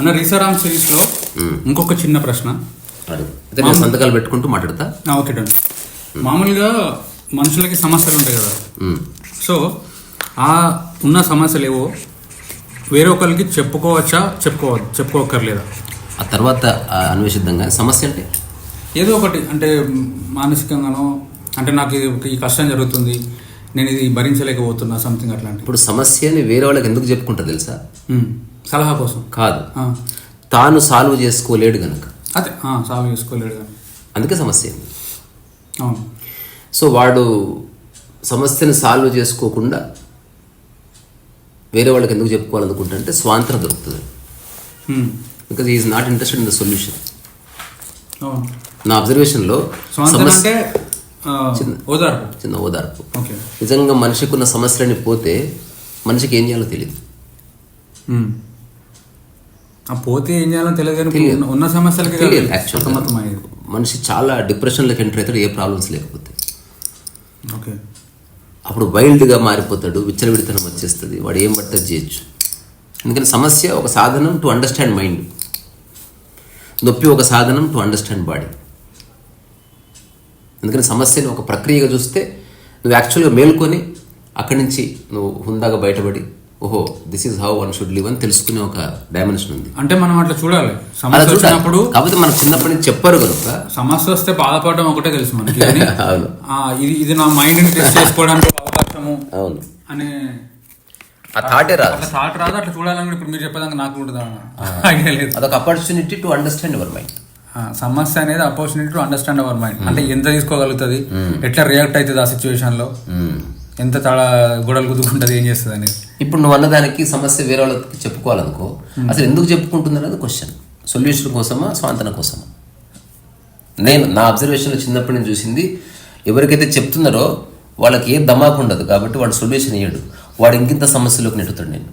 అన్న రీసారామ్ సిరీస్లో ఇంకొక చిన్న ప్రశ్న. సంతకాలు పెట్టుకుంటూ మాట్లాడతా. ఓకే అండి. మామూలుగా మనుషులకి సమస్యలు ఉంటాయి కదా, సో ఆ ఉన్న సమస్యలు ఏవో వేరే ఒకరికి చెప్పుకోవచ్చా, చెప్పుకోకర్లేదా? ఆ తర్వాత అన్వేషిద్దాం. సమస్య అంటే ఏదో ఒకటి, అంటే మానసికంగానో, అంటే నాకు ఈ కష్టం జరుగుతుంది, నేను ఇది భరించలేకపోతున్నా, సంథింగ్ అట్లాంటి. ఇప్పుడు సమస్యని వేరే వాళ్ళకి ఎందుకు చెప్పుకుంటారు తెలుసా? సలహా కోసం కాదు, తాను సాల్వ్ చేసుకోలేడు కనుక. అదే సాల్వ్ చేసుకోలేడు కనుక, అందుకే సమస్య. అవును. సో వాడు సమస్యను సాల్వ్ చేసుకోకుండా వేరే వాళ్ళకి ఎందుకు చెప్పుకోవాలనుకుంటే స్వాతంత్రం దొరుకుతుంది. Because is not interested in the solution. నా అబ్జర్వేషన్లో సమస్య చిన్న ఓదార్పు. నిజంగా మనిషికి ఉన్న సమస్యలని పోతే మనిషికి ఏం చేయాలో తెలియదు. పోతే ఏం చేయాలో తెలియదు, ఉన్న సమస్యలకి తెలియదు. యాక్చువల్గా మనిషి చాలా డిప్రెషన్లోకి ఎంటర్ అవుతాడు, ఏ ప్రాబ్లమ్స్ లేకపోతే. ఓకే. అప్పుడు వైల్డ్గా మారిపోతాడు, విచ్చలవిడితనం వచ్చేస్తుంది, వాడు ఏం పట్టది చేయొచ్చు. ఎందుకంటే సమస్య ఒక సాధనం టు అండర్స్టాండ్ మైండ్, నొప్పి ఒక సాధనం టు అండర్స్టాండ్ బాడీ. ఎందుకంటే సమస్యను ఒక ప్రక్రియగా చూస్తే నువ్వు యాక్చువల్గా మేల్కొని అక్కడి నుంచి నువ్వు హుందాగా బయటపడి ఓహో this is how one should live అని తెలుసుకునే ఒక డైమెన్షన్ ఉంది. అంటే మనం అట్లా చూడాలి. సమస్య వచ్చినప్పుడు కాకపోతే మనం చిన్నప్పటి నుంచి చెప్పారు కనుక సమస్య వస్తే బాధపడడం ఒకటే తెలుసు మనకి. ఇది నా మైండ్ని టెస్ట్ చేసుకోవడానికి అవకాశము అవును అనే ఆ థాటే రాదు. థాట్ రాదు. అట్లా చూడాలని ఇప్పుడు మీరు చెప్పేదాకా నాకు కూడా ఐడియా లేదు. అదొక opportunity to understand your mind. సమస్య అనేది opportunity to understand our mind. అంటే ఎంత తీసుకోగలుగుతుంది, ఎట్లా రియాక్ట్ అవుతుంది ఆ సిచ్యువేషన్లో, ఎంత తడ గొడవలు గుద్దుకుంటుంది, ఏం చేస్తుంది అనేది. ఇప్పుడు నువ్వు అన్నదానికి సమస్య వేరే వాళ్ళకి చెప్పుకోవాలనుకో, అసలు ఎందుకు చెప్పుకుంటుంది అనేది క్వశ్చన్. సొల్యూషన్ కోసమా, స్వాంతన కోసమా? నేను నా అబ్జర్వేషన్లో చిన్నప్పటి నుంచి చూసింది, ఎవరికైతే చెప్తున్నారో వాళ్ళకి ఏ దమాకు ఉండదు కాబట్టి వాడు సొల్యూషన్ ఇయ్యడు, వాడు ఇంకింత సమస్యలోకి నెట్టుతాడు. నేను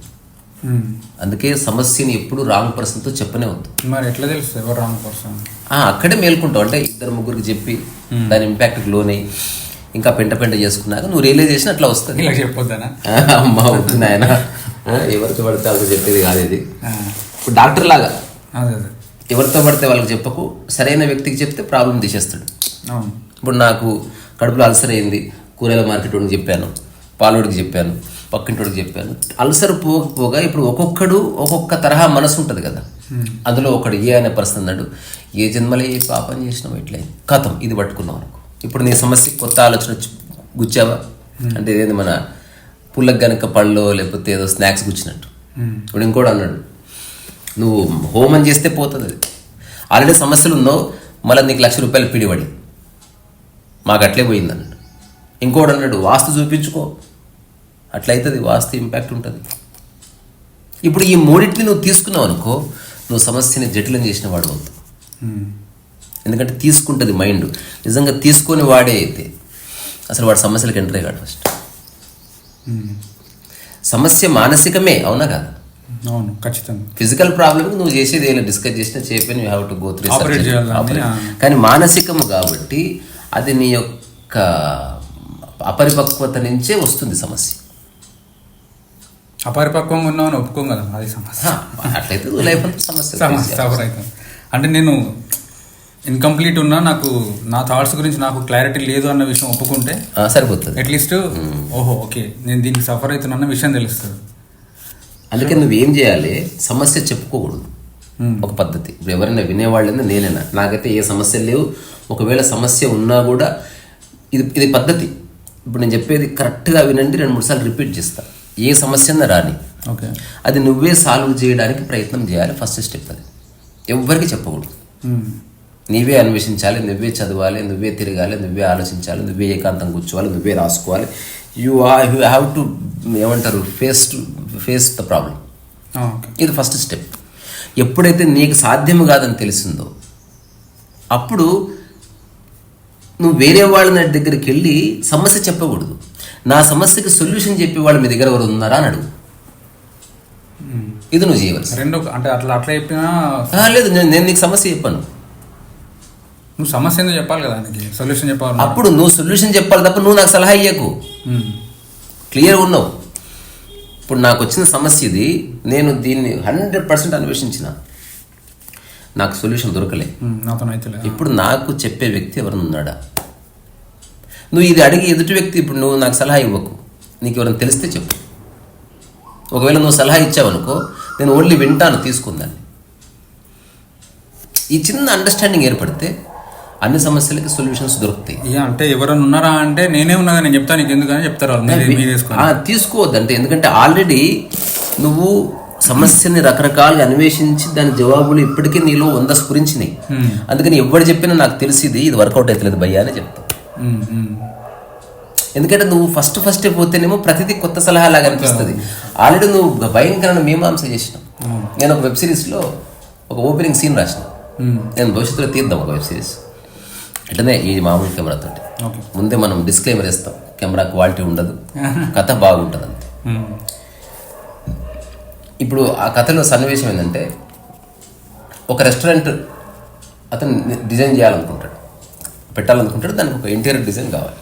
అందుకే సమస్యని ఎప్పుడు రాంగ్ పర్సన్తో చెప్పనే వద్దు. మరి ఎట్లా తెలుస్తుంది ఎవరు రాంగ్ పర్సన్? అక్కడే మేల్కుంటావు. అంటే ఇద్దరు ముగ్గురికి చెప్పి దాని ఇంపాక్ట్కి లోనై ఇంకా పెంట చేసుకున్నాక నువ్వు రియలైజేషన్ అట్లా వస్తుంది. ఇలా చెప్పొద్దానా? అమ్మ అవుతుంది ఆయన ఎవరికి పడితే వాళ్ళకి చెప్పేది కాదు ఇది. ఇప్పుడు డాక్టర్ లాగా ఎవరితో పడితే వాళ్ళకి చెప్పకు, సరైన వ్యక్తికి చెప్తే ప్రాబ్లం తీసేస్తాడు. ఇప్పుడు నాకు కడుపులో అల్సర్ అయింది, కూరగాయల మార్కెట్ వాడికి చెప్పాను, పాలోడికి చెప్పాను, పక్కింటోడికి చెప్పాను. అల్సర్ పోగా ఇప్పుడు ఒక్కొక్కడు ఒక్కొక్క తరహా మనసు ఉంటుంది కదా. అందులో ఒకడు ఏ అనే పర్సన్ అన్నాడు, ఏ జన్మలో ఏ పాపం చేసినావు ఇట్లా కథం ఇది పట్టుకున్నావు అనుకో. ఇప్పుడు నీ సమస్య కొత్త ఆలోచన గుచ్చావా అంటే ఏది మన పుల్లకి గనక పళ్ళు లేకపోతే ఏదో స్నాక్స్ గుచ్చినట్టు. ఇప్పుడు ఇంకోటి అన్నాడు, నువ్వు హోమం చేస్తే పోతుంది అది. ఆల్రెడీ సమస్యలు ఉన్నావు, మళ్ళీ నీకు ₹1,00,000 పిడిపడి మాకు అట్లే పోయింది అన్నాడు. ఇంకోటి అన్నాడు, వాస్తు చూపించుకో, అట్లయితుంది, వాస్తు ఇంపాక్ట్ ఉంటుంది. ఇప్పుడు ఈ మూడింటిని నువ్వు తీసుకున్నావు అనుకో, నువ్వు సమస్యని జటిలం చేసిన వాడు అవుతావు. ఎందుకంటే తీసుకుంటుంది మైండ్. నిజంగా తీసుకొని వాడే అయితే అసలు వాడు సమస్యలకు ఎంటర్ అయ్యాడు. ఫస్ట్ సమస్య మానసికమే, అవునా కాదు? అవును, ఖచ్చితంగా. ఫిజికల్ ప్రాబ్లమ్కి నువ్వు చేసేది ఏమైనా డిస్కస్ చేసినా చెప్పని you have to go through. కానీ మానసికము కాబట్టి అది నీ యొక్క అపరిపక్వత నుంచే వస్తుంది సమస్య. అపరిపక్వంగా ఉన్నామని ఒప్పుకోం కదా, అది సమస్య. అట్లయితే లైఫ్ అంతా సమస్య. అంటే నేను ఇన్కంప్లీట్ ఉన్నా, నాకు నా థాట్స్ గురించి నాకు క్లారిటీ లేదు అన్న విషయం ఒప్పుకుంటే సరిపోతుంది. అట్లీస్ట్ ఓహో ఓకే నేను దీనికి సఫర్ అవుతున్నా అన్న విషయం తెలుస్తుంది. అందుకే నువ్వేం చేయాలి, సమస్య చెప్పుకోకూడదు. ఒక పద్ధతి. ఇప్పుడు ఎవరైనా వినేవాళ్ళైనా నేనైనా, నాకైతే ఏ సమస్య లేవు, ఒకవేళ సమస్య ఉన్నా కూడా ఇది పద్ధతి. ఇప్పుడు నేను చెప్పేది కరెక్ట్గా వినండి, 2-3 సార్లు రిపీట్ చేస్తా. ఏ సమస్యన్నా రాని, ఓకే, అది నువ్వే సాల్వ్ చేయడానికి ప్రయత్నం చేయాలి. ఫస్ట్ స్టెప్ అది. ఎవ్వరికి చెప్పకూడదు. నువ్వే అన్వేషించాలి, నువ్వే చదవాలి, నువ్వే తిరగాలి, నువ్వే ఆలోచించాలి, నువ్వే ఏకాంతం కూర్చోవాలి, నువ్వే రాసుకోవాలి. యూ హ్యావ్ టు ఏమంటారు ఫేస్ ద ప్రాబ్లం. ఇది ఫస్ట్ స్టెప్. ఎప్పుడైతే నీకు సాధ్యం కాదని తెలిసిందో అప్పుడు నువ్వు వేరే వాళ్ళ దగ్గరికి వెళ్ళి సమస్య చెప్పకూడదు. నా సమస్యకి సొల్యూషన్ చెప్పే వాళ్ళు మీ దగ్గర ఎవరు ఉన్నారా అని అడుగు. ఇది నువ్వు చేయవలసి. అంటే అట్లా చెప్పినా లేదు, నేను నీకు సమస్య చెప్పాను, నువ్వు సమస్య ఎందుకు చెప్పాలి కదా, సొల్యూషన్ చెప్పాలి. అప్పుడు నువ్వు సొల్యూషన్ చెప్పాలి తప్ప నువ్వు నాకు సలహా ఇయ్యకు. క్లియర్ ఉన్నావు. ఇప్పుడు నాకు వచ్చిన సమస్య ఇది, నేను దీన్ని 100% అన్వేషించిన, నాకు సొల్యూషన్ దొరకలే. నాతో అయితే ఇప్పుడు నాకు చెప్పే వ్యక్తి ఎవరైనా ఉన్నాడా? నువ్వు ఇది అడిగి ఎదుటి వ్యక్తి ఇప్పుడు నువ్వు నాకు సలహా ఇవ్వకు, నీకు ఎవరైనా తెలిస్తే చెప్పు. ఒకవేళ నువ్వు సలహా ఇచ్చావనుకో, నేను ఓన్లీ వింటాను, తీసుకుందాన్ని. ఈ చిన్న అండర్స్టాండింగ్ ఏర్పడితే అన్ని సమస్యలకి సొల్యూషన్స్ దొరుకుతాయి. అంటే ఎవరైనా ఉన్నారా అంటే నేనే ఉన్నా, నేను చెప్తాను నీకు ఎందుకని చెప్తారు వాళ్ళు. తీసుకోవద్దు అంటే, ఎందుకంటే ఆల్రెడీ నువ్వు సమస్యని రకరకాలుగా అన్వేషించి దాని జవాబులు ఇప్పటికీ నీలో 100 స్ఫురించినాయి. అందుకని ఎవరు చెప్పినా నాకు తెలిసింది ఇది వర్కౌట్ అవుతలేదు భయ్యా అని చెప్తావు. ఎందుకంటే నువ్వు ఫస్ట్ పోతేనేమో ప్రతిదీ కొత్త సలహా లాగా అనిపిస్తుంది. ఆల్రెడీ నువ్వు భయంకరమైన మీమాంస చేసినావు. నేను ఒక వెబ్ సిరీస్లో ఒక ఓపెనింగ్ సీన్ రాసిన, నేను భవిష్యత్తులో తీద్దాం ఒక వెబ్ సిరీస్ అట్లనే ఈ మామూలు కెమెరాతోటి. ముందే మనం డిస్క్లైమర్ ఇస్తాం, కెమెరా క్వాలిటీ ఉండదు, కథ బాగుంటుంది అంతే. ఇప్పుడు ఆ కథలో సన్నివేశం ఏంటంటే, ఒక రెస్టారెంట్ అతను డిజైన్ చేయాలనుకుంటాడు, పెట్టాలనుకుంటాడు, దానికి ఒక ఇంటీరియర్ డిజైన్ కావాలి.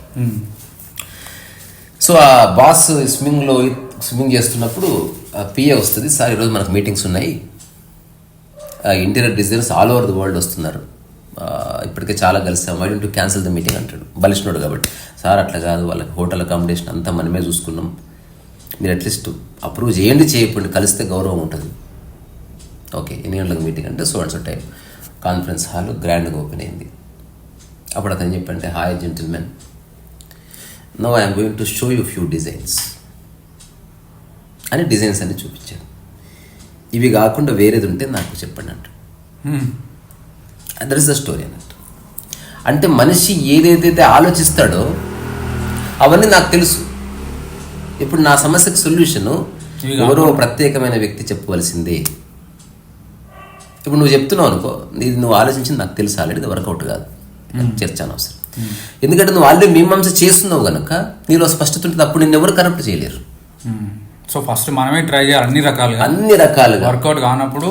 సో ఆ బాస్ స్విమ్మింగ్ చేస్తున్నప్పుడు పిఏ వస్తుంది, సార్ ఈరోజు మనకు మీటింగ్స్ ఉన్నాయి, interior designers all over the world వస్తున్నారు, ఇప్పటికే చాలా కలిసాం, why don't you cancel the meeting అంటాడు. బలిష్ణుడు కాబట్టి, సార్ అట్లా కాదు, వాళ్ళకి హోటల్ అకామిడేషన్ అంతా మనమే చూసుకున్నాం, మీరు అట్లీస్ట్ అప్రూవ్ చేయకపోండి, కలిస్తే గౌరవం ఉంటుంది. ఓకే, ఎన్ని గంటలకు మీటింగ్ అంటే so and so time, conference hall గ్రాండ్గా ఓపెన్ అయింది. అప్పుడు అతను చెప్పంటే, hi gentlemen, now I'm going to show you few designs అని డిజైన్స్ అన్ని చూపించాడు. ఇవి కాకుండా వేరేది ఉంటే నాకు చెప్పండి అంట. దట్ ఇస్ ద స్టోరీ అన్నట్టు. అంటే మనిషి ఏదైతే ఆలోచిస్తాడో అవన్నీ నాకు తెలుసు. ఇప్పుడు నా సమస్యకు సొల్యూషను ఎవరో ప్రత్యేకమైన వ్యక్తి చెప్పవలసిందే. ఇప్పుడు నువ్వు చెప్తున్నావు అనుకో, ఇది నువ్వు ఆలోచించింది నాకు తెలుసు ఆల్రెడీ, ఇది వర్కౌట్ కాదు, చర్చ అనవసరం. ఎందుకంటే నువ్వు ఆల్రెడీ మీమాంస చేస్తున్నావు కనుక నీలో స్పష్టత ఉంటుంది. అప్పుడు నిన్ను ఎవరు కరెక్ట్ చేయలేరు. సో ఫస్ట్ మనమే ట్రై చేయాలి అన్ని రకాలుగా వర్కౌట్ కానప్పుడు.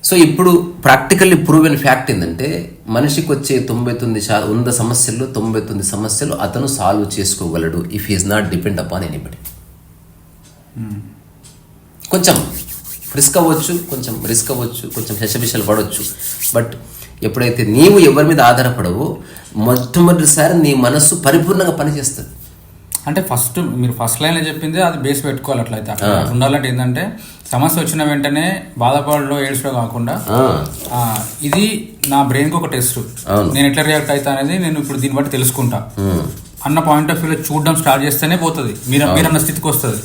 సో ఇప్పుడు ప్రాక్టికల్లీ ప్రూవెన్ ఫ్యాక్ట్ ఏంటంటే, మనిషికి వచ్చే 100 సమస్యల్లో 99 సమస్యలు అతను సాల్వ్ చేసుకోగలడు if he is not depend upon anybody. కొంచెం రిస్క్ అవ్వచ్చు, కొంచెం శశబిషలు పడవచ్చు. బట్ ఎప్పుడైతే నీవు ఎవరి మీద ఆధారపడవో మొట్టమొదటిసారి నీ మనస్సు పరిపూర్ణంగా పనిచేస్తుంది. అంటే మీరు ఫస్ట్ లైన్లో చెప్పింది అది బేస్ పెట్టుకోవాలి. అట్లయితే అట్లా ఉండాలంటే ఏంటంటే, సమస్య వచ్చిన వెంటనే బాధపడలో ఏడ్చడం కాకుండా, ఇది నా బ్రెయిన్కి ఒక టెస్ట్, నేను ఎట్లా రియాక్ట్ అవుతా అనేది నేను ఇప్పుడు దీన్ని బట్టి తెలుసుకుంటా అన్న పాయింట్ ఆఫ్ వ్యూలో చూడడం స్టార్ట్ చేస్తేనే పోతుంది, మీరన్న స్థితికి వస్తుంది.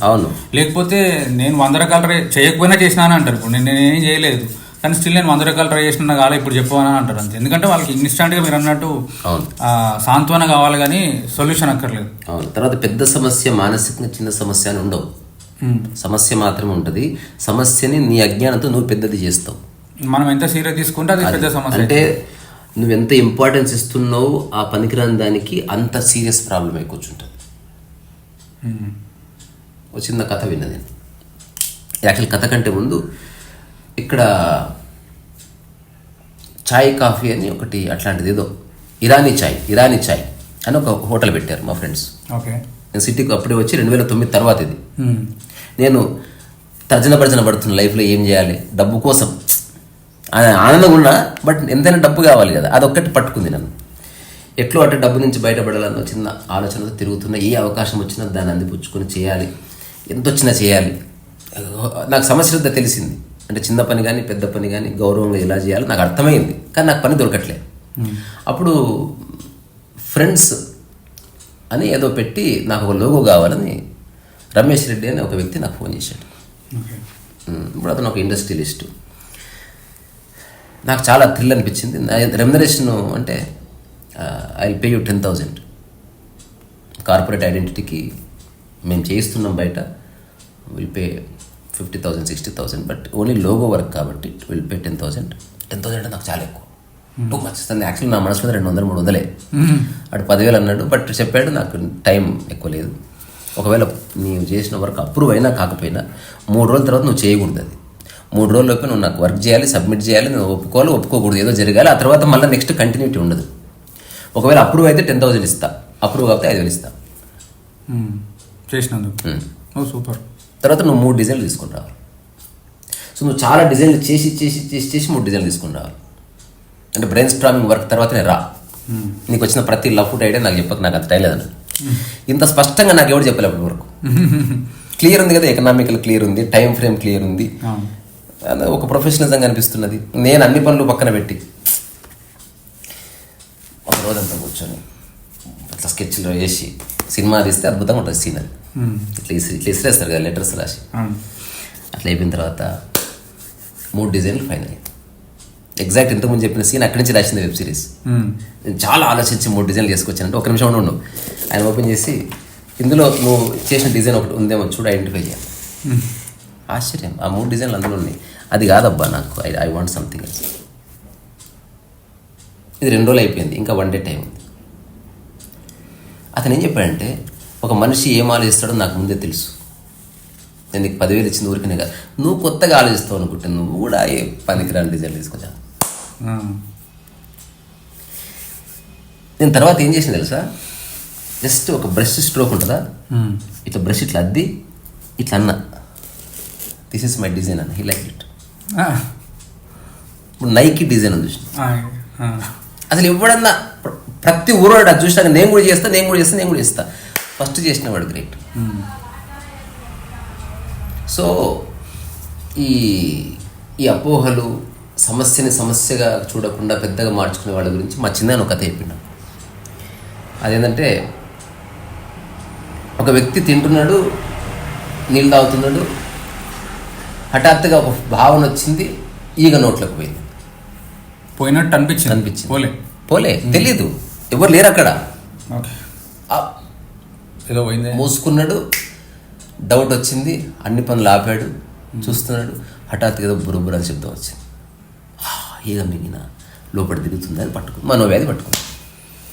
లేకపోతే నేను 100 రకాలు చేయకపోయినా చేసినా అంటారు. ఇప్పుడు నేనేం చేయలేదు కానీ స్టిల్ నేను 100 రకాలు ట్రై చేసిన కాలే ఇప్పుడు చెప్పవని అంటారు అంతే. ఎందుకంటే వాళ్ళకి ఇన్స్టాంట్గా మీరు అన్నట్టు సాంత్వన కావాలి కానీ సొల్యూషన్ అక్కర్లేదు. తర్వాత పెద్ద సమస్య మానసికంగా చిన్న సమస్య అని ఉండవు, సమస్య మాత్రమే ఉంటుంది. సమస్యని నీ అజ్ఞానంతో నువ్వు పెద్దది చేస్తావు. మనం ఎంత సీరియస్ తీసుకుంటే అది పెద్ద సమస్య. అంటే నువ్వు ఎంత ఇంపార్టెన్స్ ఇస్తున్నావు ఆ పనికిరాని దానికి, అంత సీరియస్ ప్రాబ్లం అయి కూర్చుంటుంది. ఒక చిన్న కథ విన్నా నేను. యాక్చువల్ కథ కంటే ముందు ఇక్కడ చాయ్ కాఫీ అని ఒకటి అట్లాంటిది ఏదో ఇరానీ చాయ్ అని ఒక హోటల్ పెట్టారు మా ఫ్రెండ్స్. నేను సిటీకి అప్పుడే వచ్చి 2009 తర్వాత ఇది. నేను తర్జన పడుతున్న లైఫ్లో ఏం చేయాలి, డబ్బు కోసం ఆనందంగా ఉన్నా, బట్ ఎంతైనా డబ్బు కావాలి కదా, అదొక్కటి పట్టుకుంది నన్ను. ఎట్లో అట్లా డబ్బు నుంచి బయటపడాలన్న చిన్న ఆలోచనతో తిరుగుతున్నా. ఏ అవకాశం వచ్చినా దాన్ని అందిపుచ్చుకొని చేయాలి, ఎంత వచ్చినా చేయాలి. నాకు సమస్య తెలిసింది, అంటే చిన్న పని కానీ పెద్ద పని కానీ గౌరవంగా ఎలా చేయాలో నాకు అర్థమైంది, కానీ నాకు పని దొరకట్లే. అప్పుడు ఫ్రెండ్స్ అని ఏదో పెట్టి నాకు ఒక లోగో కావాలని రమేష్ రెడ్డి అని ఒక వ్యక్తి నాకు ఫోన్ చేశాడు. ఇప్పుడు అతను ఒక ఇండస్ట్రియలిస్టు. నాకు చాలా థ్రిల్ అనిపించింది. రెమ్యునరేషన్ అంటే I will pay you 10,000 corporate ఐడెంటిటీకి మేము చేయిస్తున్నాం, బయట will pay 50,000 60,000, but only logo work కాబట్టి విల్ పే 10,000 అంటే నాకు చాలా ఎక్కువ, టూ మచ్. యాక్చువల్లీ నా మనసులో 200-300 అటు 10,000 అన్నాడు, బట్ చెప్పాడు నాకు టైం ఎక్కువ లేదు, ఒకవేళ నీవు చేసిన వర్క్ అప్రూవ్ అయినా కాకపోయినా 3 రోజుల తర్వాత నువ్వు చేయకూడదు, అది 3 రోజుల్లోపు నువ్వు నాకు వర్క్ చేయాలి, సబ్మిట్ చేయాలి, నువ్వు ఒప్పుకోకూడదు, ఏదో జరగాలి, ఆ తర్వాత మళ్ళీ నెక్స్ట్ కంటిన్యూటీ ఉండదు. ఒకవేళ అప్రూవ్ అయితే 10,000 ఇస్తా, అప్రూవ్ కాకపోతే 5,000 ఇస్తా చేసినందుకు. సూపర్. తర్వాత నువ్వు 3 డిజైన్లు తీసుకుని రావాలి. సో నువ్వు చాలా డిజైన్లు చేసి 3 డిజైన్లు తీసుకుని రావాలి. అంటే బ్రెయిన్ స్ట్రామింగ్ వర్క్ తర్వాతనే రా, నీకు వచ్చిన ప్రతి లఫ్ట్ ఐడియా నాకు చెప్పక, నాకు అంత టైం లేదన్న. ఇంత స్పష్టంగా నాకు ఎవరు చెప్పలే అప్పటి వరకు. క్లియర్ ఉంది కదా, ఎకనామికల్ క్లియర్ ఉంది, టైం ఫ్రేమ్ క్లియర్ ఉంది, ఒక ప్రొఫెషనలిజం కనిపిస్తున్నది. నేను అన్ని పనులు పక్కన పెట్టి ఒక రోజంతా కూర్చొని అట్లా స్కెచ్లో వేసి సినిమా తీస్తే అద్భుతంగా ఉంటుంది సీన్. అది ఇట్లా ఇసిరేస్తారు కదా లెటర్స్ రాసి. అట్లా అయిపోయిన తర్వాత 3 డిజైన్లు ఫైనల్ అయ్యింది. ఎగ్జాక్ట్ ఇంతకుముందు చెప్పిన సీన్ అక్కడి నుంచి రాసింది వెబ్ సిరీస్. నేను చాలా ఆలోచించి 3 డిజైన్లు చేసుకొచ్చానంటే, ఒక నిమిషం ఉండు, ఆయన ఓపెన్ చేసి ఇందులో నువ్వు చేసిన డిజైన్ ఒకటి ఉందేమో చూడు, ఐడెంటిఫై చేయాలి. ఆశ్చర్యం, ఆ 3 డిజైన్లు అందులో ఉన్నాయి. అది కాదబ్బా నాకు, ఐ వాంట్ సంథింగ్ ఎల్స్. ఇది 2 రోజులు అయిపోయింది, ఇంకా 1 డే టైం ఉంది. అతను ఏం చెప్పాడంటే, ఒక మనిషి ఏం ఆలోచిస్తాడో నాకు ముందే తెలుసు, నేను నీకు 10,000 ఇచ్చింది ఊరికనే కాదు, నువ్వు కొత్తగా ఆలోచిస్తావు అనుకుంటే నువ్వు కూడా ఏ పనికిరాని డిజైన్ తీసుకొచ్చా. నేను తర్వాత ఏం చేసిన తెలుసా, జస్ట్ ఒక బ్రష్ స్ట్రోక్ ఉంటుందా, ఇట్లా బ్రష్ ఇట్లా అద్ది ఇట్లా అన్న, దిస్ ఇస్ మై డిజైన్ అన్న. He like it. ఇప్పుడు నైకి డిజైన్ అని చూసిన, అసలు ఎవడన్నా ప్రతి ఊరు అది చూసినాక నేను కూడా చేస్తా. ఫస్ట్ చేసిన వాడు గ్రేట్. సో ఈ అపోహలు, సమస్యని సమస్యగా చూడకుండా పెద్దగా మార్చుకునే వాళ్ళ గురించి మా చిన్న ఒక కథ చెప్పిన. అదేంటంటే, ఒక వ్యక్తి తింటున్నాడు, నీళ్ళు తాగుతున్నాడు, హఠాత్తుగా ఒక భావన వచ్చింది, ఈగ నోట్లోకి పోయినట్టు అనిపించింది. పోలే తెలీదు, ఎవరు లేరు అక్కడ. ఏదో పోయింది, మూసుకున్నాడు, డౌట్ వచ్చింది, అన్ని పనులు ఆపాడు, చూస్తున్నాడు, హఠాత్తుగా ఏదో బుర్ర శబ్దం వచ్చింది. ఈగ మింగిన లోపల తిరుగుతుంది అని పట్టుకుంది, మనోవ్యాధి పట్టుకుంది.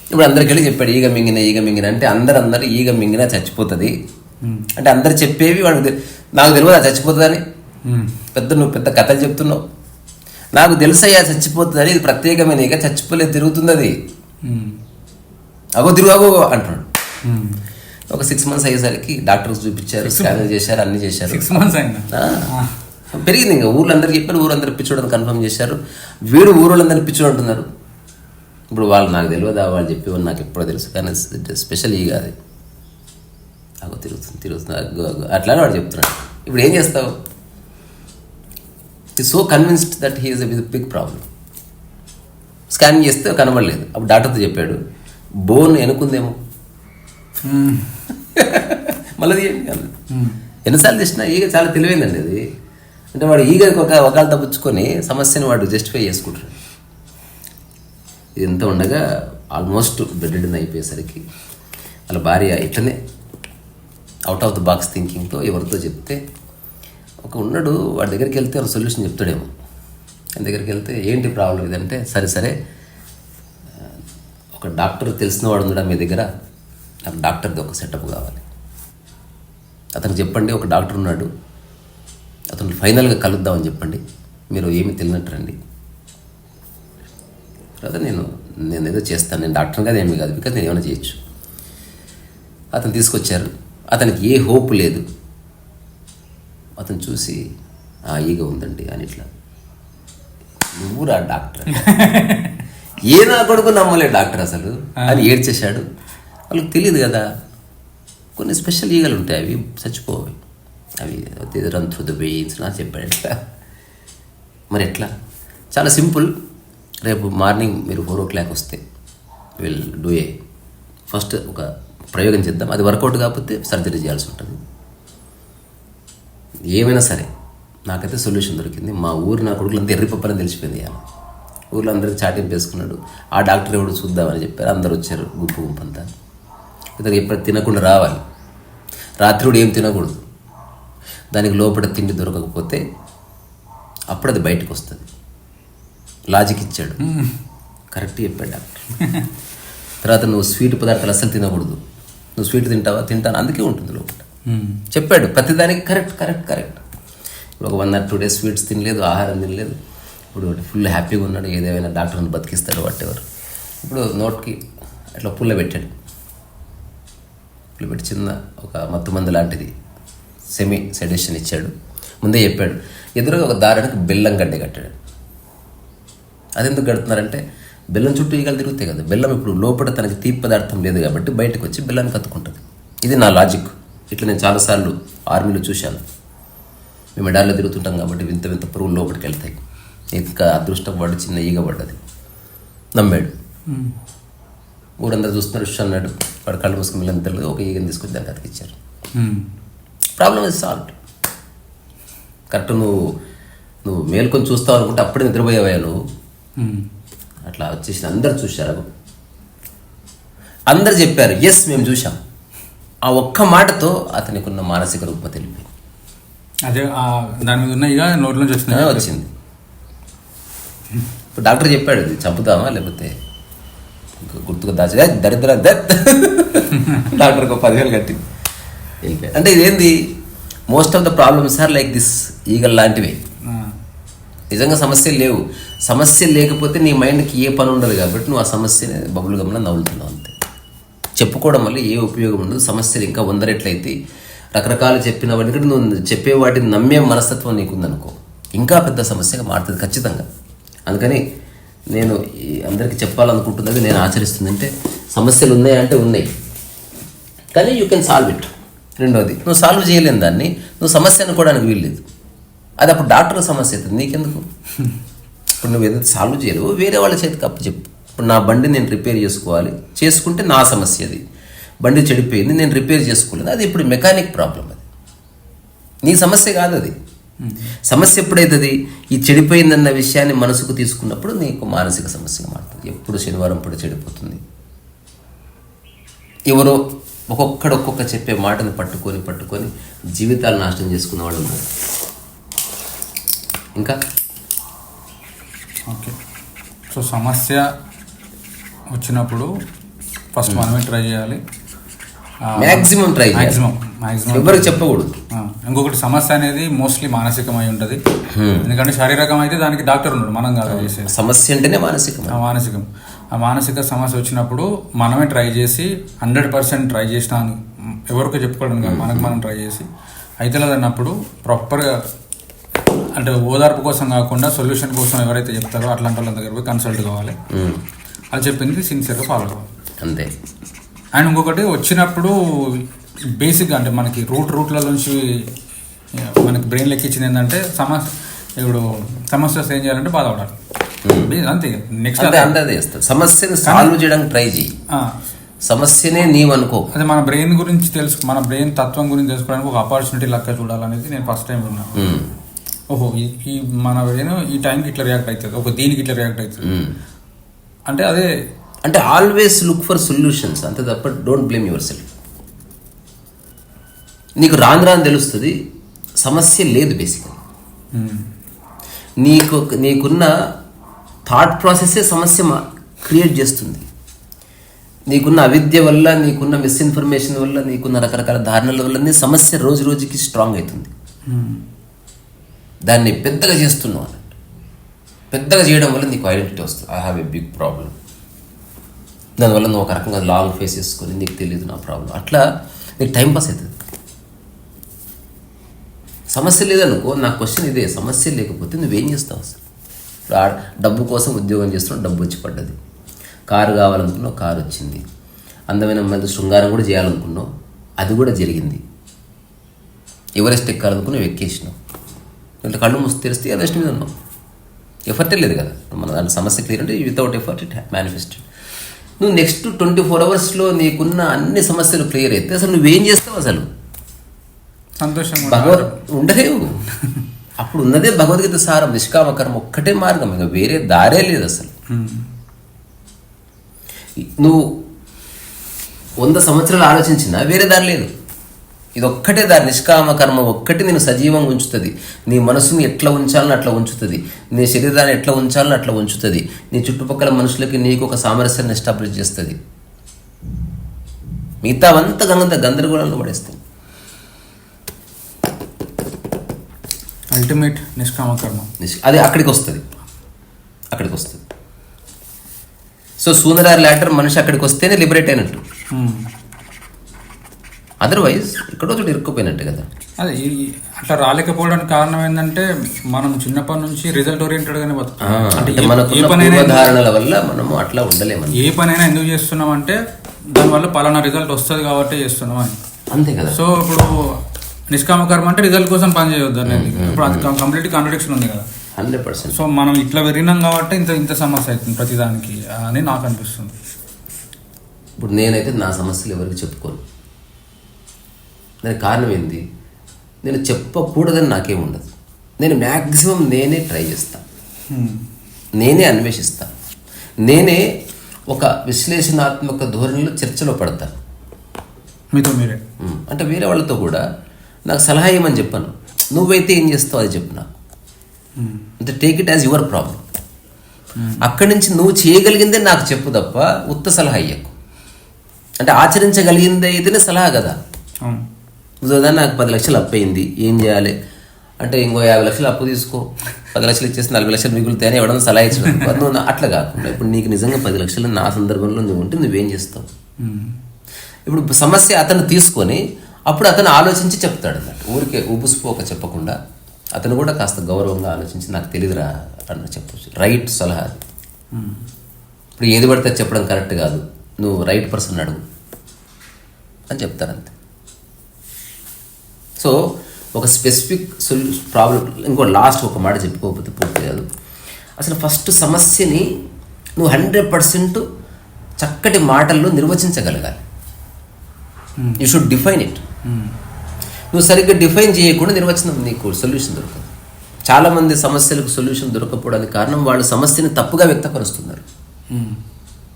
ఇప్పుడు అందరికి వెళ్ళి చెప్పాడు, ఈగ మింగిన అంటే అందరూ ఈగ మింగినా చచ్చిపోతుంది అంటే అందరు చెప్పేవి వాడికి నాకు తెలియదు అది చచ్చిపోతుందని. నువ్వు పెద్ద కథలు చెప్తున్నావు, నాకు తెలుసయ్యా చచ్చిపోతుందని, ఇది ప్రత్యేకమైన ఈగ, చచ్చిపోలేదు, తిరుగుతుంది అది, తిరుగు అంటున్నాడు. ఒక 6 months అయ్యేసరికి డాక్టర్స్ చూపించారు, స్కాన్ చేశారు, అన్ని చేశారు. 6 months అయిందా? పెరిగింది. ఇంకా ఊళ్ళందరికీ చెప్పారు, ఊరందరూ పిచ్చోడని కన్ఫర్మ్ చేశారు. వీడు ఊరోళ్ళందరూ పిచ్చోడు అంటున్నారు. ఇప్పుడు వాళ్ళు నాకు తెలియదా, వాళ్ళు చెప్పేవాళ్ళు నాకు ఎప్పుడో తెలుసు, కానీ స్పెషల్ ఈ కాదు, తిరుగుతుంది అట్లానే వాడు చెప్తున్నాడు. ఇప్పుడు ఏం చేస్తావు? So convinced that he is a big problem. Scanning చేస్తే కనబడలేదు. అప్పుడు డాక్టర్తో చెప్పాడు, బోన్ ఎనుకుందేమో, మళ్ళీ ఎన్నిసార్లు తెచ్చినా ఈగ చాలా తెలివైందండి అది. అంటే వాడు ఈగ ఒకళ్ళు తప్పించుకొని సమస్యను వాడు జస్టిఫై చేసుకుంటాడు. ఇది ఎంత ఉండగా ఆల్మోస్ట్ బెడ్ అయిపోయేసరికి వాళ్ళ భార్య ఇట్లనే అవుట్ ఆఫ్ ద బాక్స్ థింకింగ్తో ఎవరితో చెప్తే, ఒక ఉన్నాడు వాడి దగ్గరికి వెళ్తే ఒక సొల్యూషన్ చెప్తాడేమో. ఆయన దగ్గరికి వెళ్తే ఏంటి ప్రాబ్లం ఇదంటే, సరే ఒక డాక్టర్ తెలిసిన వాడు ఉన్నాడా మీ దగ్గర, నాకు డాక్టర్ది ఒక సెటప్ కావాలి, అతనికి చెప్పండి, ఒక డాక్టర్ ఉన్నాడు, అతను ఫైనల్గా కలుద్దామని చెప్పండి, మీరు ఏమి తెలియనట్టు రండి. తర్వాత నేను ఏదో చేస్తాను, నేను డాక్టర్ కాదు ఏమీ కాదు, బికాజ్ నేను ఏమైనా చేయొచ్చు. అతను తీసుకొచ్చారు, అతనికి ఏ హోప్ లేదు. అతను చూసి ఈగ ఉందండి అని ఇట్లా, నువ్వు రా డాక్టర్, ఏ నా కొడుకు నమ్మలే డాక్టర్ అసలు అని ఏడ్చేశాడు. వాళ్ళకి తెలియదు కదా, కొన్ని స్పెషల్ ఈగలు ఉంటాయి, అవి చచ్చిపోవాలి, అవి రన్ త్రూ ద వెయిన్స్ నా చెప్పాడు. ఎట్లా మరి ఎట్లా? చాలా సింపుల్. రేపు మార్నింగ్ మీరు 4 o'clock వస్తే విల్ డూ ఫస్ట్ ఒక ప్రయోగం చేద్దాం, అది వర్కౌట్ కాకపోతే సర్జరీ చేయాల్సి ఉంటుంది. ఏమైనా సరే నాకైతే సొల్యూషన్ దొరికింది. మా ఊరు నా కొడుకులంతా ఎర్రిపప్పని తెలిసిపోయింది. ఊళ్ళో అందరికి చాటింపు వేసుకున్నాడు. ఆ డాక్టర్ ఎవడు చూద్దామని చెప్పారు, అందరు వచ్చారు గుంపు అంతా. ఇతను ఎప్పుడు తినకుండా రావాలి, రాత్రి కూడా ఏం తినకూడదు, దానికి లోపల తిండి దొరకకపోతే అప్పుడు అది బయటకు వస్తుంది. లాజిక్ ఇచ్చాడు, కరెక్ట్ చెప్పాడు డాక్టర్. తర్వాత నువ్వు స్వీట్ పదార్థాలు అస్సలు తినకూడదు, నువ్వు స్వీట్ తింటావా, తింటాను, అందుకే ఉంటుంది లోపల చెప్పాడు. ప్రతిదానికి కరెక్ట్. ఇప్పుడు ఒక 1 or 2 days స్వీట్స్ తినలేదు, ఆహారం తినలేదు, ఇప్పుడు ఫుల్ హ్యాపీగా ఉన్నాడు, ఏదేమైనా డాక్టర్ని బతికిస్తాడు వాటెవర్. ఇప్పుడు నోట్కి అట్లా పుల్ల పెట్టాడు, పుల్ల పెట్టి చిన్న ఒక మత్తు మందు లాంటిది సెమీ సెడేషన్ ఇచ్చాడు. ముందే చెప్పాడు, ఎదురుగా ఒక దారానికి బెల్లం గడ్డ కట్టాడు. అదెందుకు కడుతున్నారంటే బెల్లం చుట్టూ ఈగలు తిరుగుతాయి కదా. బెల్లం ఇప్పుడు లోపల తనకి తీపి పదార్థం లేదు కాబట్టి బయటకు వచ్చి బెల్లాన్ని కత్తుకుంటుంది. ఇది నా లాజిక్. ఇట్లా నేను చాలాసార్లు ఆర్మీలో చూశాను. మేము మెడాల్లో తిరుగుతుంటాం కాబట్టి వింత వింత పురుగులు లోపలికి వెళ్తాయి. ఇంకా అదృష్టం పడి చిన్న ఈగ పడ్డది, నమ్మాడు. ఊరందరూ చూస్తున్నారు, విషయం అన్నాడు. వాడు కళ్ళు మూసుకుని వెళ్ళని తెలియదు, ఒక ఈగని తీసుకొచ్చి దానికి అతికిచ్చారు. Problem is solved. కరెక్ట్. నువ్వు మేల్కొని చూస్తావు అనుకుంటే అప్పుడే నిద్రపోయేవా నువ్వు. అట్లా వచ్చేసి అందరు చూశారు, అందరు చెప్పారు ఎస్ మేము చూసాం. ఆ ఒక్క మాటతో అతనికి ఉన్న మానసిక రుగ్మత వెళ్ళిపోయింది. అదే దాని మీద ఉన్న ఇక నోట్లోంచి వచ్చింది. ఇప్పుడు డాక్టర్ చెప్పాడు, ఇది చంపుతామా లేకపోతే గుర్తుకు దాచా దరిద్ర డాక్టర్కి 10,000 కట్టింది. అంటే ఇదేంది, most of the problems are like this, ఈగల్ లాంటివి. నిజంగా సమస్యలు లేవు. సమస్యలు లేకపోతే నీ మైండ్కి ఏ పని ఉండదు కాబట్టి నువ్వు ఆ సమస్యని బబుల్ గమ్లా నవ్వులుతున్నావు అంతే. చెప్పుకోవడం వల్ల ఏ ఉపయోగం ఉండదు. సమస్యలు ఇంకా 100 రెట్లయితే రకరకాలు చెప్పిన వాటికి నువ్వు చెప్పే వాటిని నమ్మే మనస్తత్వం నీకుందనుకో, ఇంకా పెద్ద సమస్యగా మారుతుంది ఖచ్చితంగా. అందుకని నేను అందరికీ చెప్పాలనుకుంటున్నది, నేను ఆచరిస్తుందంటే సమస్యలు ఉన్నాయంటే ఉన్నాయి, కానీ యూ కెన్ సాల్వ్ ఇట్. రెండోది, నువ్వు సాల్వ్ చేయలేని దాన్ని నువ్వు సమస్య అనుకోవడానికి వీల్లేదు. అది అప్పుడు డాక్టర్ సమస్య అవుతుంది, నీకెందుకు. ఇప్పుడు నువ్వు ఏదైతే సాల్వ్ చేయలేవు వేరే వాళ్ళ చేతికి అప్పు చెప్పు. ఇప్పుడు నా బండి నేను రిపేర్ చేసుకోవాలి, చేసుకుంటే నా సమస్య అది. బండి చెడిపోయింది, నేను రిపేర్ చేసుకోలేదు, అది ఇప్పుడు మెకానిక్ ప్రాబ్లం. అది నీ సమస్య కాదు. అది సమస్య ఎప్పుడైతుంది, ఈ చెడిపోయిందన్న విషయాన్ని మనసుకు తీసుకున్నప్పుడు నీకు మానసిక సమస్యగా మారుతుంది. ఎప్పుడు శనివారం పూట చెడిపోతుంది. ఎవరో ఒక్కొక్క చెప్పే మాటను పట్టుకొని జీవితాలు నాశనం చేసుకున్న వాళ్ళు ఉన్నారు. ఇంకా ఓకే, సో సమస్య వచ్చినప్పుడు ఫస్ట్ మనమే ట్రై చేయాలి, మ్యాక్సిమం ట్రై మ్యాక్సిమం ఎవరికి చెప్పకూడదు. ఇంకొకటి, సమస్య అనేది మోస్ట్లీ మానసికమై ఉంటుంది. ఎందుకంటే శారీరకం అయితే దానికి డాక్టర్ ఉన్నాడు, మనం కాదు చేసేది. సమస్య అంటేనే మానసికం. ఆ మానసిక సమస్య వచ్చినప్పుడు మనమే ట్రై చేసి 100% ట్రై చేసినాను ఎవరికో చెప్పుకోవడం కాదు, మనకు మనం ట్రై చేసి అయితే లేదన్నప్పుడు ప్రాపర్గా, అంటే ఓదార్పు కోసం కాకుండా సొల్యూషన్ కోసం ఎవరైతే చెప్తారో అట్లాంటి వాళ్ళ దగ్గర పోయి కన్సల్ట్ కావాలి. అది చెప్పింది సిన్సియర్గా ఫాలో కావాలి అంతే. అండ్ ఇంకొకటి, వచ్చినప్పుడు బేసిక్గా అంటే మనకి రూట్ల నుంచి మనకి బ్రెయిన్ లెక్కించింది ఏంటంటే ఇప్పుడు సమస్య వస్తే ఏం చేయాలంటే బాధపడాలి అంతే. నెక్స్ట్ అదే చేస్తాను, సమస్యను సాల్వ్ చేయడానికి ట్రై చేయి, సమస్యనే నీవు అనుకో. అదే మన బ్రెయిన్ గురించి మన బ్రెయిన్ తత్వం గురించి తెలుసుకోవడానికి ఒక ఆపర్చునిటీ లెక్క చూడాలనేది నేను ఫస్ట్ టైం విన్నాను. ఓహో, ఈ మన బ్రెయిన్ ఈ టైంకి ఇట్లా రియాక్ట్ అవుతుంది, ఒక దీనికి ఇట్లా రియాక్ట్ అవుతుంది అంటే అదే. అంటే ఆల్వేస్ లుక్ ఫర్ సొల్యూషన్స్, అంతే తప్ప డోంట్ బ్లేమ్ యువర్ సెల్ఫ్. నీకు రాను తెలుస్తుంది సమస్య లేదు. బేసిక్గా నీకున్న థాట్ ప్రాసెస్సే సమస్య క్రియేట్ చేస్తుంది. నీకున్న అవిద్య వల్ల, నీకున్న మిస్ఇన్ఫర్మేషన్ వల్ల, నీకున్న రకరకాల ధారణల వల్ల సమస్య రోజు రోజుకి స్ట్రాంగ్ అవుతుంది. దాన్ని పెద్దగా చేస్తున్నావు అన్నట్టు. పెద్దగా చేయడం వల్ల నీకు ఐడెంటిటీ వస్తుంది, I have a big problem. దానివల్ల నువ్వు ఒక రకంగా లాంగ్ ఫేస్ చేసుకొని నీకు తెలియదు నా ప్రాబ్లం, అట్లా నీకు టైంపాస్ అవుతుంది. సమస్య లేదనుకో, నా క్వశ్చన్ ఇదే, సమస్య లేకపోతే నువ్వేం చేస్తావు అసలు? డబ్బు కోసం ఉద్యోగం చేస్తున్నావు, డబ్బు వచ్చి పడ్డది. కారు కావాలనుకున్నావు, కారు వచ్చింది. అందమైన మంది శృంగారం కూడా చేయాలనుకున్నావు, అది కూడా జరిగింది. ఎవరెస్ట్ ఎక్కాలనుకున్నావు, ఎక్కేసినావు. ఇట్లా కళ్ళు మూసి తెరిస్తే ఎవరెస్ట్ మీద ఉన్నావు. ఎఫర్టే లేదు కదా. మన దాంట్లో సమస్య క్లియర్ అంటే వితౌట్ ఎఫర్ట్ ఇట్ మేనిఫెస్టెడ్. నువ్వు నెక్స్ట్ 24 అవర్స్లో నీకున్న అన్ని సమస్యలు క్లియర్ అయితే అసలు నువ్వేం చేస్తావు? అసలు సంతోషంగా ఉండలేవు. అప్పుడు ఉన్నదే భగవద్గీత సారం, నిష్కామకర్మ ఒక్కటే మార్గం, ఇంకా వేరే దారే లేదు అసలు. నువ్వు 100 సంవత్సరాలు ఆలోచించినా వేరే దారి లేదు. ఇది ఒక్కటే దారి, నిష్కామ కర్మ ఒక్కటి నేను సజీవంగా ఉంచుతుంది. నీ మనసుని ఎట్లా ఉంచాలని అట్లా ఉంచుతుంది, నీ శరీరాన్ని ఎట్లా ఉంచాలని అట్లా ఉంచుతుంది, నీ చుట్టుపక్కల మనుషులకి నీకు ఒక సామరస్యాన్ని ఎస్టాబ్లిష్ చేస్తుంది. మిగతావంతా గందరగోళంలో పడేస్తుంది. అల్టిమేట్ నిష్కామ కర్మ అది అక్కడికి వస్తుంది. సో సూనర్ ఆర్ లేటర్ మనిషి అక్కడికి వస్తేనే లిబరేట్ అయినట్టు. అదర్వైజ్ ఎక్కడో చోటు ఇరుక్కుపోయినట్టు కదా. అదే అట్లా రాలేకపోవడానికి కారణం ఏంటంటే మనం చిన్నప్పటి నుంచి రిజల్ట్ ఓరియంటెడ్ గానే ధారణల వల్ల మనము అట్లా ఉండలేము. ఏ పనైనా ఎందుకు చేస్తున్నాం అంటే దానివల్ల పలానా రిజల్ట్ వస్తుంది కాబట్టి చేస్తున్నాం అని, అంతే కదా. సో ఇప్పుడు నిష్కామకర్మ అంటే రిజల్ట్ కోసం పని చేయొద్దు అనేది ఇప్పుడు అది కంప్లీట్ కాంట్రడిక్షన్ ఉంది కదా. 100%. సో మనం ఇట్లా పెరిగినాం కాబట్టి ఇంత సమస్య అవుతుంది ప్రతిదానికి అని నాకు అనిపిస్తుంది. ఇప్పుడు నేనైతే నా సమస్యలు ఎవరికి చెప్పుకోను. దానికి కారణం ఏంది, నేను చెప్పకూడదని నాకేముండదు. నేను మ్యాక్సిమం నేనే ట్రై చేస్తాను, నేనే అన్వేషిస్తాను, నేనే ఒక విశ్లేషణాత్మక ధోరణిలో చర్చలో పడతాను మీతో మీరే. అంటే వేరే వాళ్ళతో కూడా నాకు సలహా ఇవ్వమని చెప్పాను, నువ్వైతే ఏం చేస్తావు అది చెప్పు నాకు. అంటే take it as your problem. అక్కడి నుంచి నువ్వు చేయగలిగిందే నాకు చెప్పు తప్ప ఉత్త సలహా ఇయ్యకు. అంటే ఆచరించగలిగిందే అయితేనే సలహా కదా. ఉదాహరణ నాకు 10 లక్షలు అప్పు అయింది, ఏం చేయాలి అంటే ఇంకో 50 లక్షలు అప్పు తీసుకో, 10 లక్షలు ఇచ్చేసి 40 లక్షలు మిగులుతాయని ఎవడన్నా సలహా ఇచ్చడం. నువ్వు అట్లా కాకుండా ఇప్పుడు నీకు నిజంగా 10 లక్షలు నా సందర్భంలో నువ్వు ఉంటే నువ్వేం చేస్తావు. ఇప్పుడు సమస్య అతను తీసుకొని అప్పుడు అతను ఆలోచించి చెప్తాడు అన్నట్టు. ఊరికే ఉబుసుపోక చెప్పకుండా అతను కూడా కాస్త గౌరవంగా ఆలోచించి నాకు తెలియదురా అన్న చెప్పచ్చు. రైట్ సలహా. ఇప్పుడు ఏది పడితే చెప్పడం కరెక్ట్ కాదు, నువ్వు రైట్ పర్సన్ అడుగు అని చెప్తారంతే. సో ఒక స్పెసిఫిక్ ప్రాబ్లం. ఇంకో లాస్ట్ ఒక మాట చెప్పుకోకపోతే పూర్తి కాదు. అసలు ఫస్ట్ సమస్యని నువ్వు 100% చక్కటి మాటల్లో నిర్వచించగలగాలి. You should define it. నువ్వు సరిగ్గా డిఫైన్ చేయకుండా నిర్వచనం నీకు సొల్యూషన్ దొరకదు. చాలామంది సమస్యలకు సొల్యూషన్ దొరకపోవడానికి కారణం వాళ్ళు సమస్యని తప్పుగా వ్యక్తపరుస్తున్నారు.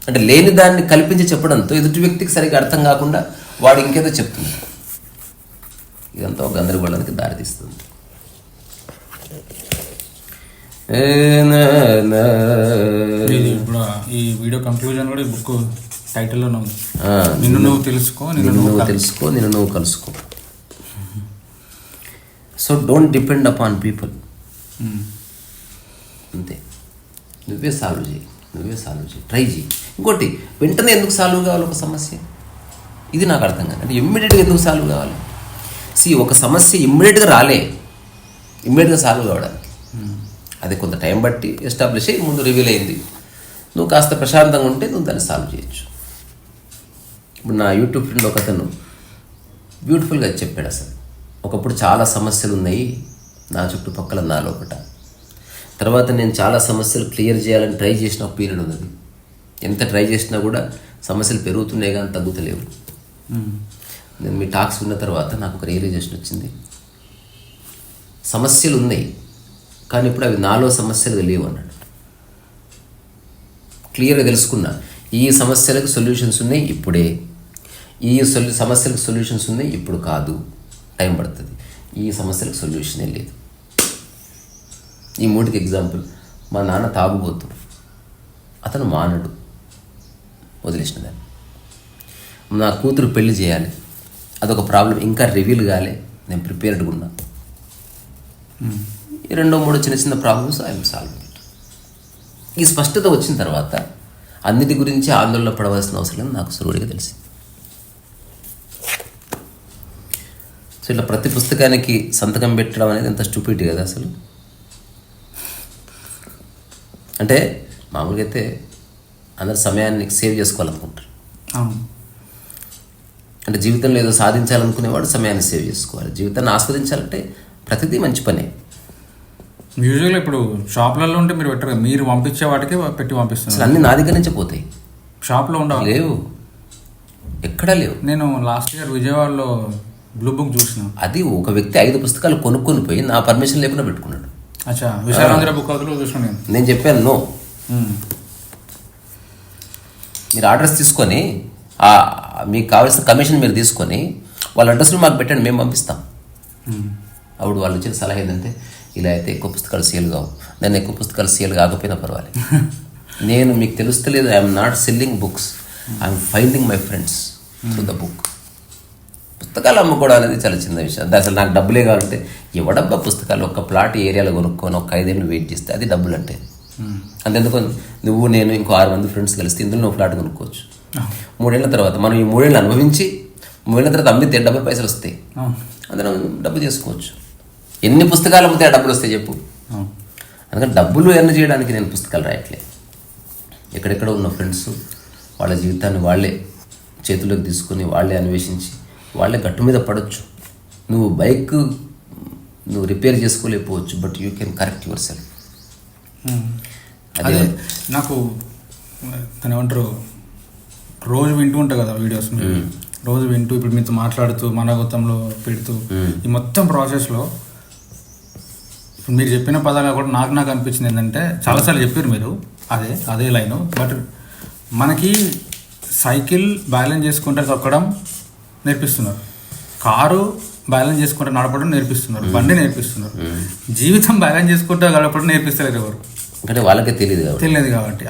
అంటే లేని దాన్ని కల్పించి చెప్పడంతో ఎదుటి వ్యక్తికి సరిగ్గా అర్థం కాకుండా వాడు ఇంకేదో చెప్తున్నాడు. ఇదంతా ఒక గందరగోళానికి దారితీస్తుంది. ఇప్పుడు ఈ వీడియో కంక్లూజన్ కూడా ఈ బుక్ టైటిల్లోనే ఉంది, నిన్ను నువ్వు తెలుసుకో, నిన్ను నువ్వు కలుసుకో. So don't depend upon people. అంతే. నువ్వే సాల్వ్ చేయి, ట్రై చేయి. ఇంకోటి, వెంటనే ఎందుకు సాల్వ్ కావాలి ఒక సమస్య, ఇది నాకు అర్థం కాదు. అంటే ఇమ్మీడియట్గా ఎందుకు సాల్వ్ కావాలి. ఒక సమస్య ఇమ్మీడియట్గా ఇమ్మీడియట్గా సాల్వ్ కావడానికి అది కొంత టైం బట్టి ఎస్టాబ్లిష్ అయ్యి ముందు రివీల్ అయింది. నువ్వు కాస్త ప్రశాంతంగా ఉంటే నువ్వు దాన్ని సాల్వ్ చేయొచ్చు. ఇప్పుడు నా యూట్యూబ్ ఫ్రెండ్ ఒక అతను బ్యూటిఫుల్గా చెప్పాడు. అసలు ఒకప్పుడు చాలా సమస్యలు ఉన్నాయి నా చుట్టుపక్కల, నా లోపల. తర్వాత నేను చాలా సమస్యలు క్లియర్ చేయాలని ట్రై చేసిన ఒక పీరియడ్ ఉన్నది. ఎంత ట్రై చేసినా కూడా సమస్యలు పెరుగుతున్నాయి కానీ తగ్గుతలేవు. నేను మీ టాక్స్ విన్న తర్వాత నాకు ఒక రియలైజేషన్ వచ్చింది. సమస్యలు ఉన్నాయి కానీ ఇప్పుడు అవి నాలో సమస్యలు లేవు అన్నాడు. క్లియర్గా తెలుసుకున్నా, ఈ సమస్యలకు సొల్యూషన్స్ ఉన్నాయి ఇప్పుడే, ఈ సమస్యలకు సొల్యూషన్స్ ఉన్నాయి ఇప్పుడు కాదు, టైం పడుతుంది. ఈ సమస్యలకు సొల్యూషనే లేదు. ఈ 3కి ఎగ్జాంపుల్, మా నాన్న తాగుబోతు, అతను మానడు, వదిలేసిన దాన్ని. నా కూతురు పెళ్లి చేయాలి, అదొక ప్రాబ్లం, ఇంకా రివీల్ కాలే, నేను ప్రిపేర్డ్గా ఉన్నా. ఈ 2-3 చిన్న ప్రాబ్లమ్స్ ఐఎమ్ సాల్వ్. ఈ స్పష్టత వచ్చిన తర్వాత అన్నిటి గురించి ఆందోళన పడవలసిన అవసరం నాకు సులువుగా తెలిసింది. సో ఇట్లా ప్రతి పుస్తకానికి సంతకం పెట్టడం అనేది ఎంత స్టూపిడ్ కదా అసలు. అంటే మామూలుగా అయితే అందరు సమయాన్ని సేవ్ చేసుకోవాలనుకుంటారు. అంటే జీవితంలో ఏదో సాధించాలనుకునేవాడు సమయాన్ని సేవ్ చేసుకోవాలి. జీవితాన్ని ఆస్వాదించాలంటే ప్రతిదీ మంచి పనే. యూజువల్గా ఇప్పుడు షాప్లలో ఉంటే మీరు పెట్టరు, మీరు పంపించే వాటికి పెట్టి పంపిస్తారు. అసలు అన్నీ నా దగ్గర నుంచే పోతాయి. షాప్లో ఉండవు, లేవు, ఎక్కడా లేవు. నేను లాస్ట్ ఇయర్ విజయవాడలో బ్లూ బుక్ చూసిన. అది ఒక వ్యక్తి 5 పుస్తకాలు కొనుక్కొని పోయి నా పర్మిషన్ లేకుండా పెట్టుకున్నాడు. అచ్చా, విశాలాంధ్ర బుక్ హౌస్లో చూసిన నేను చెప్పాను, నో, మీరు ఆర్డర్స్ తీసుకొని మీకు కావాల్సిన కమిషన్ మీరు తీసుకొని వాళ్ళ అడ్రస్లో మాకు పెట్టండి, మేము పంపిస్తాం. అప్పుడు వాళ్ళు ఇచ్చిన సలహా ఏంటంటే, ఇలా అయితే ఎక్కువ పుస్తకాలు సేల్ కావు. నేను ఎక్కువ పుస్తకాలు సేల్ కాకపోయినా పర్వాలేదు, నేను మీకు తెలుస్తలేదు, I'm not selling books, I'm finding my friends through the book. పుస్తకాలు అమ్ముకోవడం అనేది చాలా చిన్న విషయం. అసలు నాకు డబ్బులే కావాలంటే ఎవడబ్బా పుస్తకాలు, ఒక ప్లాట్ ఏరియాలో కొనుక్కొని ఒక 5 ఏళ్ళు వెయిట్ చేస్తే అది డబ్బులు అంటే. అంతెందుకు, నువ్వు నేను ఇంకో 6 మంది ఫ్రెండ్స్ కలిస్తే ఇందులో నువ్వు ఫ్లాట్ కొనుక్కోవచ్చు. 3 ఏళ్ల తర్వాత మనం ఈ 3 ఏళ్ళు అనుభవించి మూవిన తర్వాత అమ్మితే డబ్బులు పైసలు వస్తాయి, అందరం డబ్బు చేసుకోవచ్చు. ఎన్ని పుస్తకాలు అమ్మితే ఆ డబ్బులు వస్తాయి చెప్పు. అందుకని డబ్బులు ఎర్న్ చేయడానికి నేను పుస్తకాలు రాయట్లే. ఎక్కడెక్కడ ఉన్న ఫ్రెండ్స్ వాళ్ళ జీవితాన్ని వాళ్ళే చేతుల్లోకి తీసుకుని వాళ్ళే అన్వేషించి వాళ్ళే గట్టు మీద పడవచ్చు. నువ్వు బైక్ నువ్వు రిపేర్ చేసుకోలేకపోవచ్చు, but you can correct yourself. అదే నాకు తను ఏమంటారు, రోజు వింటూ ఉంటా కదా వీడియోస్, రోజు వింటూ ఇప్పుడు మీతో మాట్లాడుతూ మనగతంలో పెడుతూ ఈ మొత్తం ప్రాసెస్లో ఇప్పుడు మీరు చెప్పిన పదాలు కూడా నాకు అనిపించింది ఏంటంటే, చాలాసార్లు చెప్పారు మీరు అదే లైను, బట్ మనకి సైకిల్ బ్యాలెన్స్ చేసుకుంటే తొక్కడం నేర్పిస్తున్నారు, కారు బ్యాలెన్స్ చేసుకుంటే నడపడం నేర్పిస్తున్నారు, బండి నేర్పిస్తున్నారు. జీవితం బ్యాలెన్స్ చేసుకుంటే గడపడం నేర్పిస్తలేరు ఎవరు, అంటే వాళ్ళకే తెలియదు కాబట్టి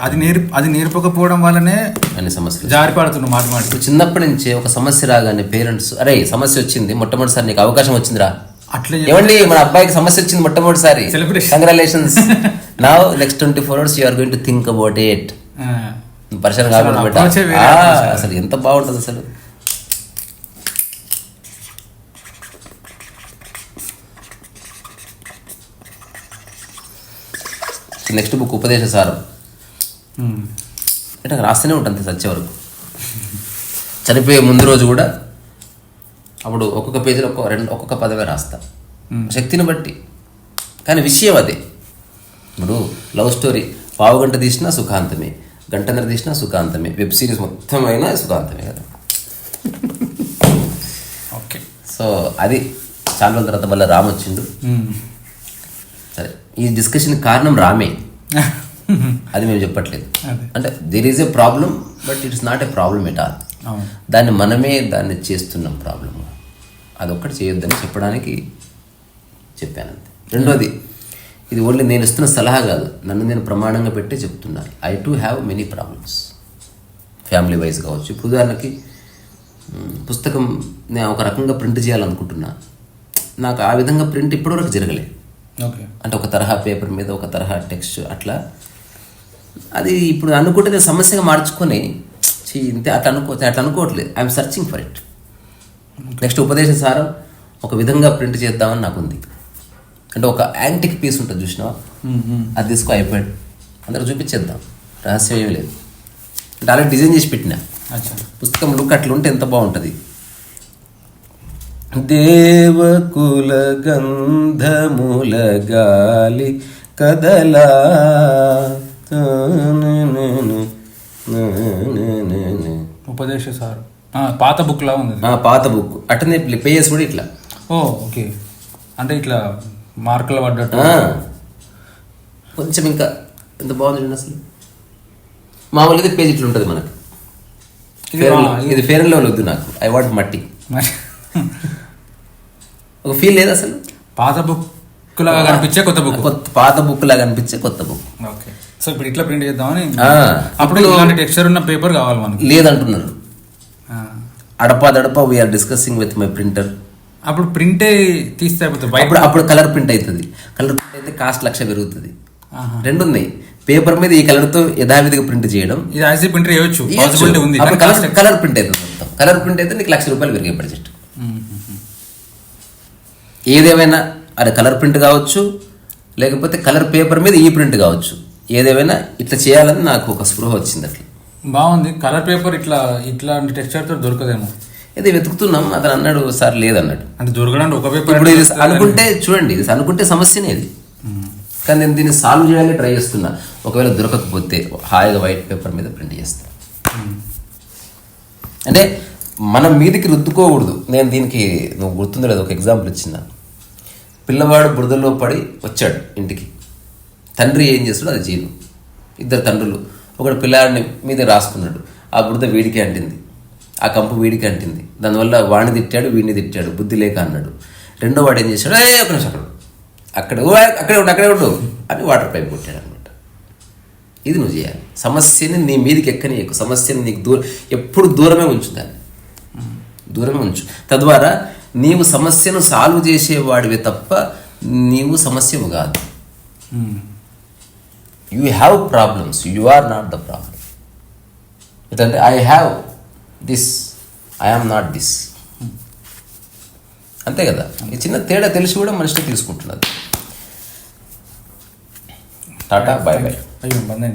అది నేర్పకపోవడం వల్లనే అన్ని సమస్యలు జారిపడుతున్నాం మాట. చిన్నప్పటి నుంచే ఒక సమస్య రాగానే పేరెంట్స్, అరే సమస్య వచ్చింది మొట్టమొదటిసారి నీకు అవకాశం వచ్చిందిరా, అట్లా ఏమండి మన అబ్బాయికి సమస్య వచ్చింది మొట్టమొదటిసారి, congratulations, now next 24 hours you are going to think about it. పరిచయం కాబట్టి అసలు ఎంత బాగుంటుంది అసలు. నెక్స్ట్ బుక్ ఉపదేశ సారం, అంటే రాస్తూనే ఉంటుంది చచ్చే వరకు. చనిపోయే ముందు రోజు కూడా అప్పుడు ఒక్కొక్క పేజీలో ఒక్కొక్క పదమే రాస్తా శక్తిని బట్టి. కానీ విషయం అదే. ఇప్పుడు లవ్ స్టోరీ 1/2 గంట తీసినా సుఖాంతమే, 1.5 గంట తీసినా సుఖాంతమే, వెబ్ సిరీస్ మొత్తం అయినా సుఖాంతమే కదా. ఓకే, సో అది చాలా రోజుల తర్వాత మళ్ళీ రామ్ వచ్చిండు. సరే, ఈ డిస్కషన్ కారణం రామే, అది మేము చెప్పట్లేదు. అంటే there is a problem, but it's not a problem at all. దాన్ని మనమే దాన్ని చేస్తున్నాం ప్రాబ్లమ్. అదొక్కటి చేయొద్దని చెప్పడానికి చెప్పానంతే. రెండోది, ఇది ఓన్లీ నేను ఇస్తున్న సలహా కాదు, నన్ను నేను ప్రమాణంగా పెట్టి చెప్తున్నాను. I to have many problems, family wise కావచ్చు. ఇప్పుడు ఉదాహరణకి పుస్తకం నేను ఒక రకంగా ప్రింట్ చేయాలనుకుంటున్నా, నాకు ఆ విధంగా ప్రింట్ ఇప్పటివరకు జరగలేదు. అంటే ఒక తరహా పేపర్ మీద ఒక తరహా టెక్స్ట్ అట్లా, అది ఇప్పుడు అనుకుంటే నేను సమస్యగా మార్చుకొని ఇంతే అట్లా అనుకోవట్లేదు. I'm searching for it. Next ఉపదేశ సారం ఒక విధంగా ప్రింట్ చేద్దామని నాకు ఉంది. అంటే ఒక యాంటిక్ పీస్ ఉంటుంది చూసినావా, అది తీసుకో అయిపోయాడు, అందరూ చూపించేద్దాం, రహస్యం ఏమి లేదు. అంటే అలా డిజైన్ చేసి పెట్టినా పుస్తకం లుక్ అట్లా ఉంటే ఎంత బాగుంటుంది. దేవకుల గంధముల గాలి కదలా ఉపదేశ సార్ పాత బుక్ లా ఉంది. పాత బుక్ అట్టనే పేజెస్ కూడా ఇట్లా. ఓకే, అంటే ఇట్లా మార్కులు పడ్డట్టు కొంచెం ఇంకా ఎంత బాగుంది చూడండి అసలు. మామూలుగా పేజ్ ఇట్లా ఉంటుంది మనకు. ఇది ఫేర్ అండ్ లవ్లీ వద్దు నాకు, ఐ వాంట్ మట్టి. ఒక ఫీల్ లేదు అసలు. పాత బుక్ లాగా కనిపించే కొత్త బుక్, పాత బుక్ లాగా కనిపించే కొత్త బుక్. ఓకే, సో ఇప్పుడు ఇట్లా ప్రింట్ చేద్దామని. అప్పుడు ఇలాంటి టెక్స్చర్ ఉన్న పేపర్ కావాలి మనకి. లేదంటున్నారు. అడపా we're discussing with my printer. అప్పుడు ప్రింటే తీస్తే అయిపోతుంది. అప్పుడు కలర్ ప్రింట్ అవుతుంది. కలర్ ప్రింట్ అయితే కాస్ట్ 1,00,000 పెరుగుతుంది. రెండు ఉన్నాయి, పేపర్ మీద ఈ కలర్తో యథావిధిగా ప్రింట్ చేయడం, ఇది ఐసీ ప్రింటర్ చేయొచ్చు, పాసిబిలిటీ ఉంది. కలర్ ప్రింట్ అవుతుంది మొత్తం. కలర్ ప్రింట్ అయితే నీకు 1,00,000 రూపాయలు పెరిగే బడ్జెట్. ఏదేమైనా అది కలర్ ప్రింట్ కావచ్చు, లేకపోతే కలర్ పేపర్ మీద ఈ ప్రింట్ కావచ్చు, ఏదేమైనా ఇట్లా చేయాలని నాకు ఒక స్పృహ వచ్చింది. అట్లా బాగుంది. కలర్ పేపర్ ఇట్లాంటి టెక్స్చర్తో దొరకదేమో, ఇది వెతుకుతున్నాం. అతను అన్నాడు సార్ లేదన్నాడు. అంటే దొరకడానికి ఒక పేపర్. ఇప్పుడు ఇది అనుకుంటే చూడండి, ఇది అనుకుంటే సమస్యనే ఇది, కానీ నేను దీన్ని సాల్వ్ చేయాలని ట్రై చేస్తున్నా. ఒకవేళ దొరకకపోతే హాయిగా వైట్ పేపర్ మీద ప్రింట్ చేస్తాను. అంటే మనం మీదికి రుద్దుకోకూడదు. నేను దీనికి నువ్వు గుర్తుందో లేదు, ఒక ఎగ్జాంపుల్ ఇచ్చిన. పిల్లవాడు బురదలో పడి వచ్చాడు ఇంటికి, తండ్రి ఏం చేస్తాడు అది చేయను. 2 తండ్రులు, ఒకడు పిల్లాడిని మీద రాసుకున్నాడు, ఆ బురద వీడికి అంటింది, ఆ కంపు వీడికి అంటింది, దానివల్ల వాడిని తిట్టాడు, వీడిని తిట్టాడు, బుద్ధి లేక అన్నాడు. రెండో వాడు ఏం చేశాడు, ఒక నిమిషం అక్కడే ఉండు అని వాటర్ పైప్ కొట్టాడు అనమాట. ఇది నువ్వు చేయాలి. సమస్యని నీ మీదికి ఎక్కని ఎక్కువ, సమస్యని నీకు ఎప్పుడు దూరమే ఉంచు, దాన్ని దూరమే ఉంచు. తద్వారా నీవు సమస్యను సాల్వ్ చేసేవాడివే తప్ప నీవు సమస్యవు కాదు. You have problems, you are not the problem. ఎందుకంటే I have this, I am not this. అంతే కదా, ఈ చిన్న తేడా తెలిసి కూడా మనిషిని తీసుకుంటున్నది. Tata, bye bye. అయ్యో బంద్